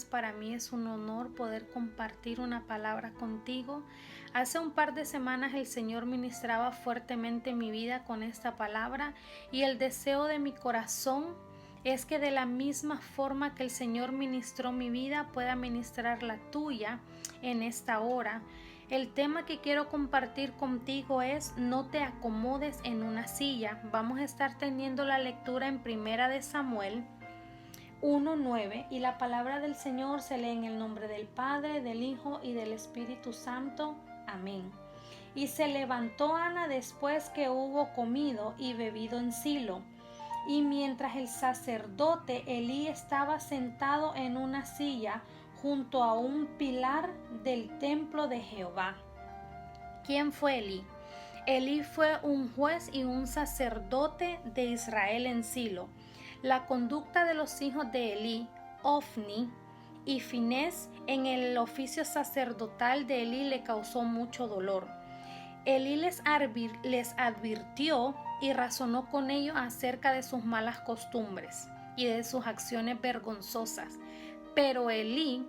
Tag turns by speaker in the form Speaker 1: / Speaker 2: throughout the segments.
Speaker 1: Para mí es un honor poder compartir una palabra contigo. Hace un par de semanas el Señor ministraba fuertemente mi vida con esta palabra y el deseo de mi corazón es que de la misma forma que el Señor ministró mi vida pueda ministrar la tuya en esta hora. El tema que quiero compartir contigo es: no te acomodes en una silla. Vamos a estar teniendo la lectura en Primera de Samuel 1:9, y la palabra del Señor se lee en el nombre del Padre, del Hijo y del Espíritu Santo. Amén. Y se levantó Ana después que hubo comido y bebido en Silo, y mientras el sacerdote Elí estaba sentado en una silla junto a un pilar del templo de Jehová. ¿Quién fue Elí? Elí fue un juez y un sacerdote de Israel en Silo. La conducta de los hijos de Elí, Ofni y Finés, en el oficio sacerdotal de Elí le causó mucho dolor. Elí les advirtió y razonó con ellos acerca de sus malas costumbres y de sus acciones vergonzosas, pero Elí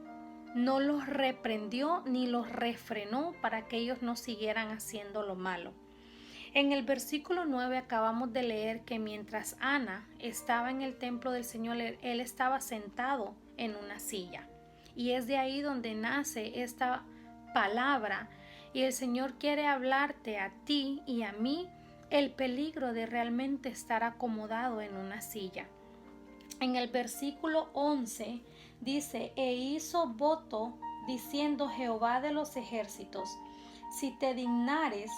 Speaker 1: no los reprendió ni los refrenó para que ellos no siguieran haciendo lo malo. En el versículo 9 acabamos de leer que mientras Ana estaba en el templo del Señor, él estaba sentado en una silla. Y es de ahí donde nace esta palabra. Y el Señor quiere hablarte a ti y a mí el peligro de realmente estar acomodado en una silla. En el versículo 11 dice: e hizo voto diciendo Jehová de los ejércitos: si te dignares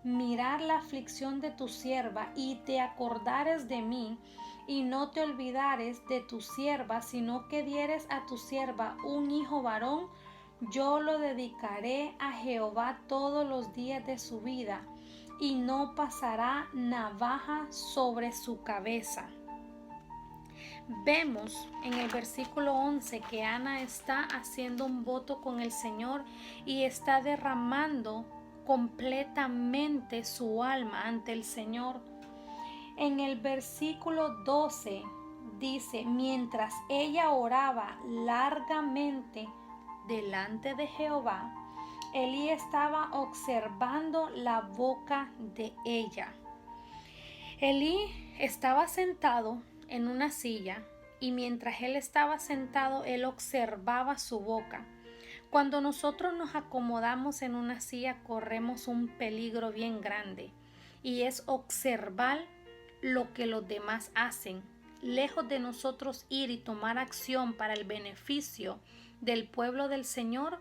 Speaker 1: mirar la aflicción de tu sierva y te acordares de mí y no te olvidares de tu sierva, sino que dieres a tu sierva un hijo varón, yo lo dedicaré a Jehová todos los días de su vida y no pasará navaja sobre su cabeza. Vemos en el versículo 11 que Ana está haciendo un voto con el Señor y está derramando completamente su alma ante el Señor. En el versículo 12 dice: mientras ella oraba largamente delante de Jehová, Elí estaba observando la boca de ella. Elí estaba sentado en una silla y mientras él estaba sentado, él observaba su boca. Cuando nosotros nos acomodamos en una silla, corremos un peligro bien grande, y es observar lo que los demás hacen. Lejos de nosotros ir y tomar acción para el beneficio del pueblo del Señor,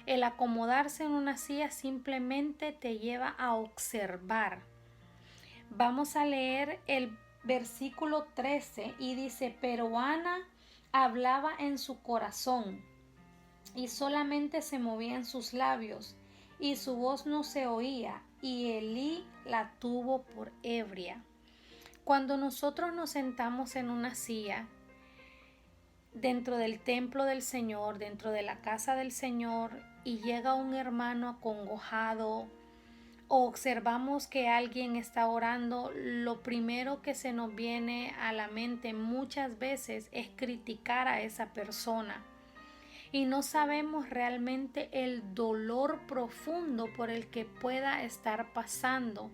Speaker 1: el acomodarse en una silla simplemente te lleva a observar. Vamos a leer el versículo 13 y dice: pero Ana hablaba en su corazón y solamente se movían sus labios y su voz no se oía, y Elí la tuvo por ebria. Cuando nosotros nos sentamos en una silla dentro del templo del Señor, dentro de la casa del Señor, y llega un hermano acongojado, o observamos que alguien está orando, lo primero que se nos viene a la mente muchas veces es criticar a esa persona. Y no sabemos realmente el dolor profundo por el que pueda estar pasando.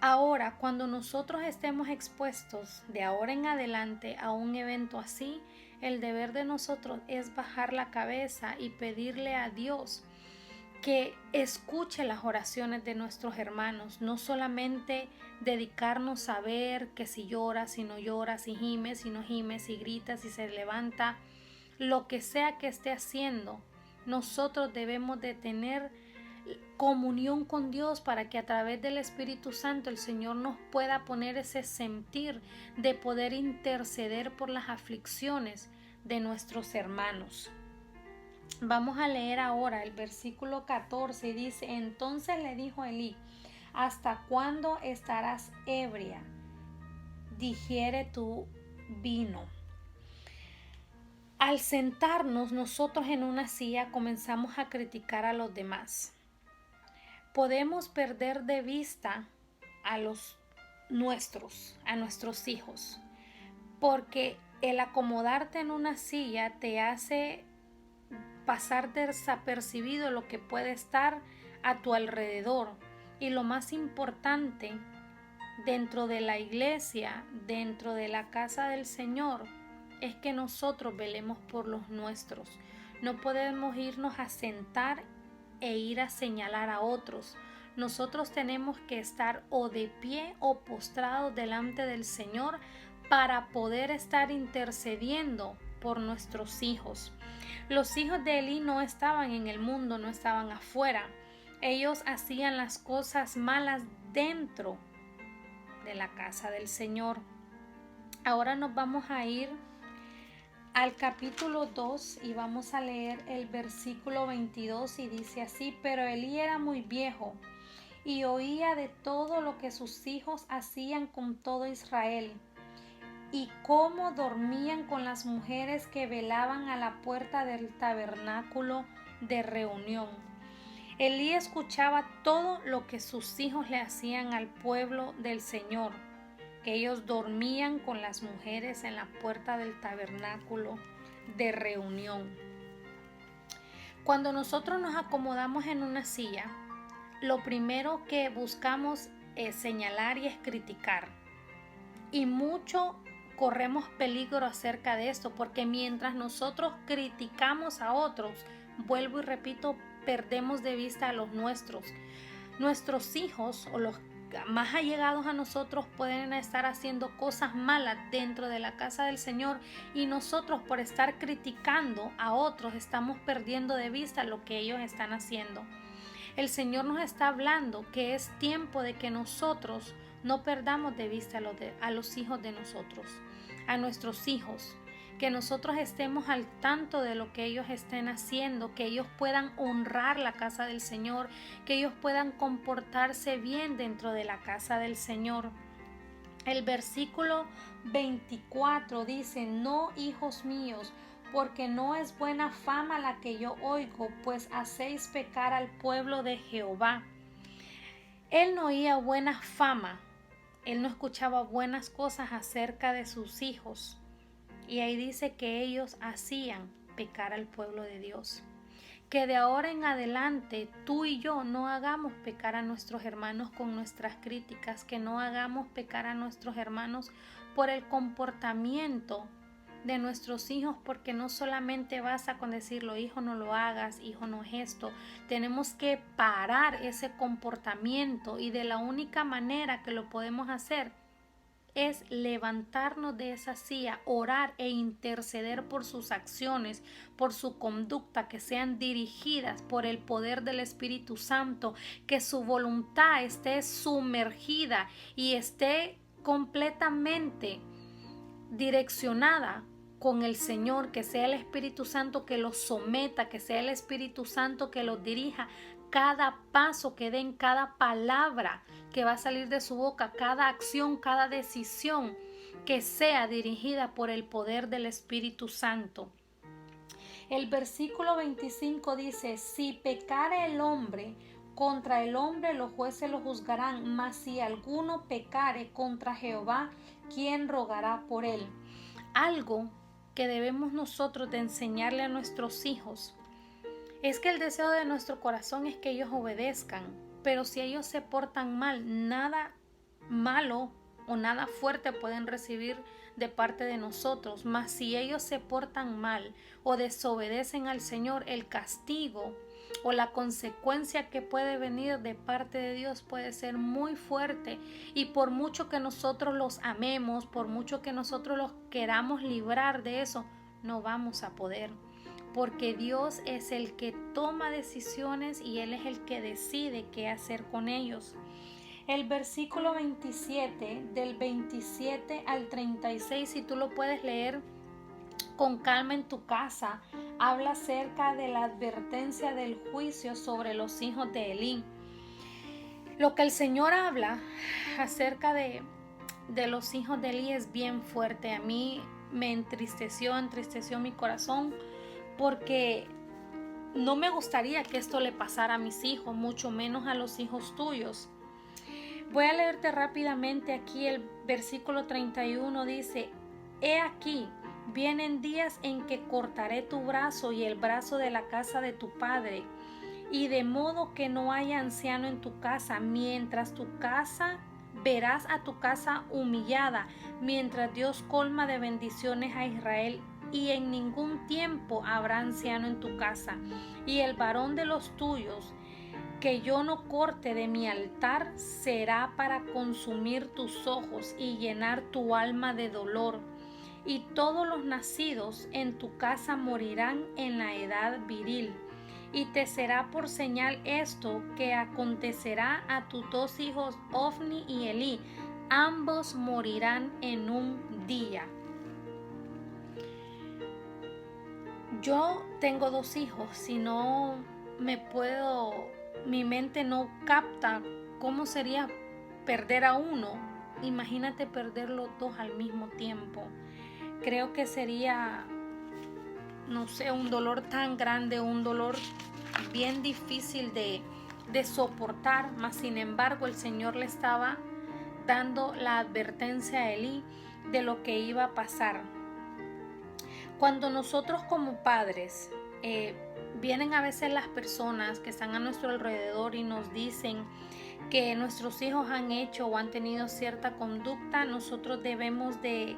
Speaker 1: Ahora, cuando nosotros estemos expuestos de ahora en adelante a un evento así, el deber de nosotros es bajar la cabeza y pedirle a Dios que escuche las oraciones de nuestros hermanos, no solamente dedicarnos a ver que si llora, si no llora, si gime, si no gime, si grita, si se levanta, lo que sea que esté haciendo. Nosotros debemos de tener comunión con Dios para que a través del Espíritu Santo el Señor nos pueda poner ese sentir de poder interceder por las aflicciones de nuestros hermanos. Vamos a leer ahora el versículo 14 y dice: entonces le dijo Elí: ¿hasta cuándo estarás ebria? Digiere tu vino. Al sentarnos nosotros en una silla, comenzamos a criticar a los demás. Podemos perder de vista a nuestros hijos, porque el acomodarte en una silla te hace pasar desapercibido lo que puede estar a tu alrededor. Y lo más importante, dentro de la iglesia, dentro de la casa del Señor, es que nosotros velemos por los nuestros. No podemos irnos a sentar e ir a señalar a otros. Nosotros tenemos que estar o de pie o postrados delante del Señor para poder estar intercediendo por nuestros hijos. Los hijos de Elí no estaban en el mundo, no estaban afuera. Ellos hacían las cosas malas dentro de la casa del Señor. Ahora nos vamos a ir al capítulo 2 y vamos a leer el versículo 22 y dice así: pero Elí era muy viejo y oía de todo lo que sus hijos hacían con todo Israel y cómo dormían con las mujeres que velaban a la puerta del tabernáculo de reunión. Elí escuchaba todo lo que sus hijos le hacían al pueblo del Señor, que ellos dormían con las mujeres en la puerta del tabernáculo de reunión. Cuando nosotros nos acomodamos en una silla, lo primero que buscamos es señalar y es criticar. Y mucho corremos peligro acerca de esto, porque mientras nosotros criticamos a otros, vuelvo y repito, perdemos de vista a los nuestros. Nuestros hijos o los más allegados a nosotros pueden estar haciendo cosas malas dentro de la casa del Señor y nosotros por estar criticando a otros estamos perdiendo de vista lo que ellos están haciendo. El Señor nos está hablando que es tiempo de que nosotros no perdamos de vista a los hijos de nosotros, a nuestros hijos, que nosotros estemos al tanto de lo que ellos estén haciendo, que ellos puedan honrar la casa del Señor, que ellos puedan comportarse bien dentro de la casa del Señor. El versículo 24 dice: no, hijos míos, porque no es buena fama la que yo oigo, pues hacéis pecar al pueblo de Jehová. Él no oía buena fama, él no escuchaba buenas cosas acerca de sus hijos. Y ahí dice que ellos hacían pecar al pueblo de Dios. Que de ahora en adelante tú y yo no hagamos pecar a nuestros hermanos con nuestras críticas, que no hagamos pecar a nuestros hermanos por el comportamiento de nuestros hijos, porque no solamente basta con decirlo, hijo no lo hagas, hijo no es esto. Tenemos que parar ese comportamiento y de la única manera que lo podemos hacer es levantarnos de esa silla, orar e interceder por sus acciones, por su conducta, que sean dirigidas por el poder del Espíritu Santo, que su voluntad esté sumergida y esté completamente direccionada con el Señor, que sea el Espíritu Santo que los someta, que sea el Espíritu Santo que los dirija. Cada paso que den, cada palabra que va a salir de su boca, cada acción, cada decisión, que sea dirigida por el poder del Espíritu Santo. El versículo 25 dice: si pecare el hombre, contra el hombre los jueces lo juzgarán, mas si alguno pecare contra Jehová, ¿quién rogará por él? Algo que debemos nosotros de enseñarle a nuestros hijos es que el deseo de nuestro corazón es que ellos obedezcan, pero si ellos se portan mal, nada malo o nada fuerte pueden recibir de parte de nosotros. Mas si ellos se portan mal o desobedecen al Señor, el castigo o la consecuencia que puede venir de parte de Dios puede ser muy fuerte, y por mucho que nosotros los amemos, por mucho que nosotros los queramos librar de eso, no vamos a poder, porque Dios es el que toma decisiones y Él es el que decide qué hacer con ellos. El versículo 27, del 27 al 36, si tú lo puedes leer con calma en tu casa, habla acerca de la advertencia del juicio sobre los hijos de Elí. Lo que el Señor habla acerca de los hijos de Elí es bien fuerte. A mí me entristeció mi corazón, porque no me gustaría que esto le pasara a mis hijos, mucho menos a los hijos tuyos. Voy a leerte rápidamente aquí el versículo 31, dice: he aquí, Vienen días en que cortaré tu brazo y el brazo de la casa de tu padre, y de modo que no haya anciano en tu casa, mientras tu casa verás a tu casa humillada, mientras Dios colma de bendiciones a Israel, y en ningún tiempo habrá anciano en tu casa. Y el varón de los tuyos que yo no corte de mi altar será para consumir tus ojos y llenar tu alma de dolor. Y todos los nacidos en tu casa morirán en la edad viril. Y te será por señal esto, que acontecerá a tus dos hijos Ofni y Elí. Ambos morirán en un día. Yo tengo dos hijos, si no mi mente no capta cómo sería perder a uno. Imagínate perder los dos al mismo tiempo. Creo que sería, no sé, un dolor tan grande, un dolor bien difícil de soportar, mas sin embargo el Señor le estaba dando la advertencia a Elí de lo que iba a pasar. Cuando nosotros como padres vienen a veces las personas que están a nuestro alrededor y nos dicen que nuestros hijos han hecho o han tenido cierta conducta, nosotros debemos de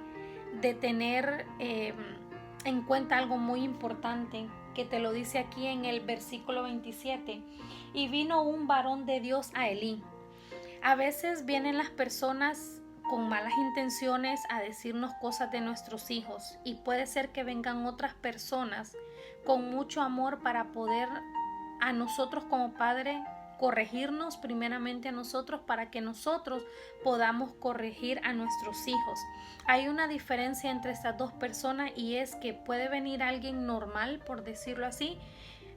Speaker 1: tener en cuenta algo muy importante que te lo dice aquí en el versículo 27. Y vino un varón de Dios a Elí. A veces vienen las personas con malas intenciones a decirnos cosas de nuestros hijos, y puede ser que vengan otras personas con mucho amor para poder a nosotros como padre corregirnos, primeramente a nosotros, para que nosotros podamos corregir a nuestros hijos. Hay una diferencia entre estas dos personas, y es que puede venir alguien normal, por decirlo así,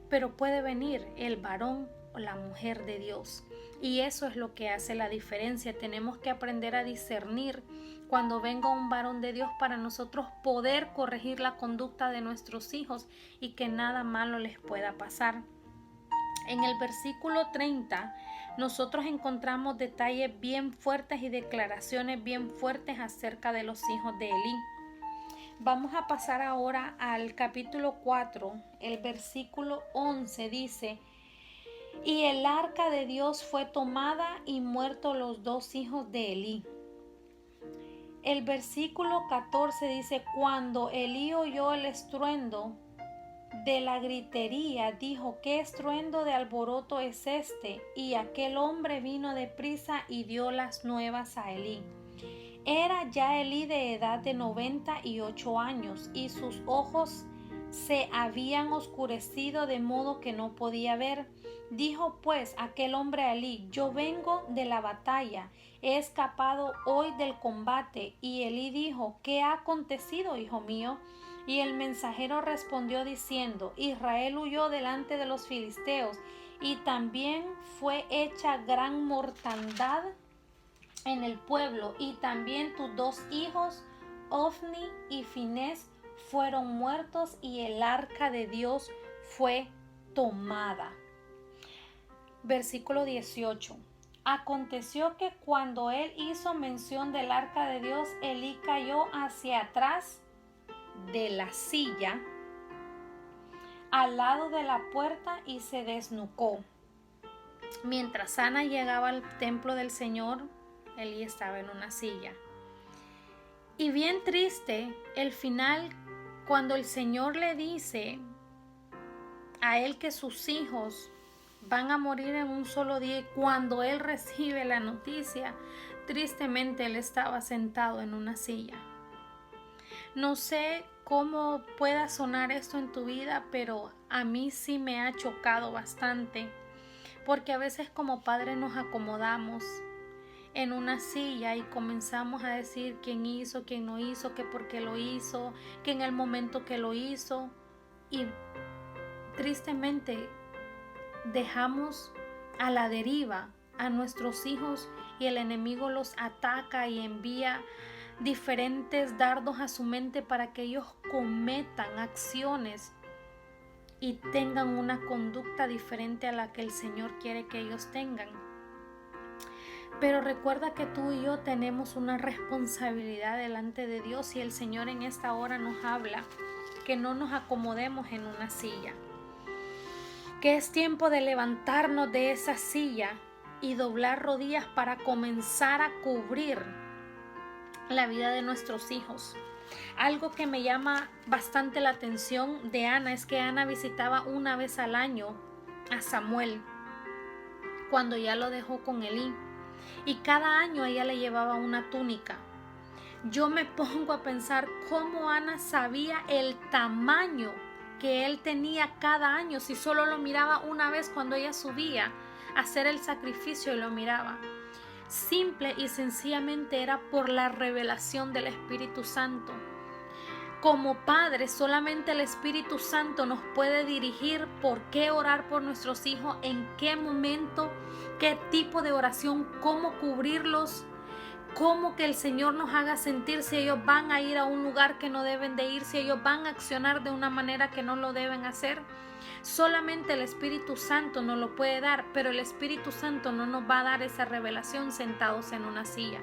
Speaker 1: pero puede venir el varón o la mujer de Dios. Y eso es lo que hace la diferencia. Tenemos que aprender a discernir cuando venga un varón de Dios para nosotros poder corregir la conducta de nuestros hijos y que nada malo les pueda pasar. En el versículo 30 nosotros encontramos detalles bien fuertes y declaraciones bien fuertes acerca de los hijos de Elí. Vamos a pasar ahora al capítulo 4, el versículo 11 dice: y el arca de Dios fue tomada y muertos los dos hijos de Elí. El versículo 14 dice: cuando Elí oyó el estruendo de la gritería, dijo: ¿qué estruendo de alboroto es este? Y aquel hombre vino deprisa y dio las nuevas a Elí. Era ya Elí de edad de 98 años, y sus ojos se habían oscurecido de modo que no podía ver. Dijo pues aquel hombre a Elí: yo vengo de la batalla, he escapado hoy del combate. Y Elí dijo: ¿qué ha acontecido, hijo mío? Y el mensajero respondió diciendo: Israel huyó delante de los filisteos, y también fue hecha gran mortandad en el pueblo, y también tus dos hijos, Ofni y Finés, fueron muertos, y el arca de Dios fue tomada. Versículo 18. Aconteció que cuando él hizo mención del arca de Dios, Elí cayó hacia atrás de la silla al lado de la puerta y se desnucó. Mientras Ana llegaba al templo del Señor, Elí estaba en una silla. Y bien triste el final, cuando el Señor le dice a él que sus hijos van a morir en un solo día. Y cuando él recibe la noticia, tristemente él estaba sentado en una silla. No sé cómo pueda sonar esto en tu vida, pero a mí sí me ha chocado bastante, porque a veces como padres nos acomodamos en una silla y comenzamos a decir quién hizo, quién no hizo, que por qué lo hizo, que en el momento que lo hizo, y tristemente dejamos a la deriva a nuestros hijos, y el enemigo los ataca y envía diferentes dardos a su mente para que ellos cometan acciones y tengan una conducta diferente a la que el Señor quiere que ellos tengan. Pero recuerda que tú y yo tenemos una responsabilidad delante de Dios y el Señor en esta hora nos habla que no nos acomodemos en una silla, que es tiempo de levantarnos de esa silla y doblar rodillas para comenzar a cubrir la vida de nuestros hijos. Algo que me llama bastante la atención de Ana es que Ana visitaba una vez al año a Samuel cuando ya lo dejó con Elí, y cada año ella le llevaba una túnica. Yo me pongo a pensar cómo Ana sabía el tamaño que él tenía cada año, si solo lo miraba una vez cuando ella subía a hacer el sacrificio y lo miraba. Simple y sencillamente era por la revelación del Espíritu Santo. Como padres, solamente el Espíritu Santo nos puede dirigir por qué orar por nuestros hijos, en qué momento, qué tipo de oración, cómo cubrirlos, cómo que el Señor nos haga sentir si ellos van a ir a un lugar que no deben de ir, si ellos van a accionar de una manera que no lo deben hacer. Solamente el Espíritu Santo nos lo puede dar, pero el Espíritu Santo no nos va a dar esa revelación sentados en una silla.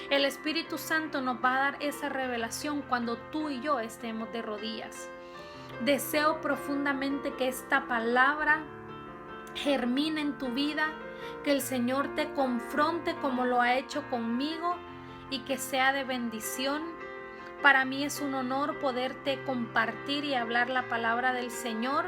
Speaker 1: El Espíritu Santo nos va a dar esa revelación cuando tú y yo estemos de rodillas. Deseo profundamente que esta palabra germine en tu vida, que el Señor te confronte como lo ha hecho conmigo y que sea de bendición. Para mí es un honor poderte compartir y hablar la palabra del Señor.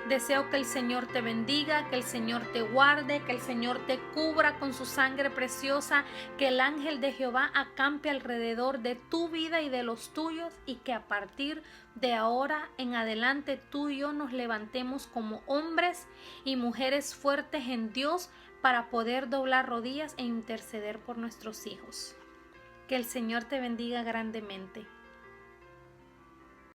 Speaker 1: Deseo que el Señor te bendiga, que el Señor te guarde, que el Señor te cubra con su sangre preciosa, que el ángel de Jehová acampe alrededor de tu vida y de los tuyos, y que a partir de ahora en adelante tú y yo nos levantemos como hombres y mujeres fuertes en Dios para poder doblar rodillas e interceder por nuestros hijos. Que el Señor te bendiga grandemente.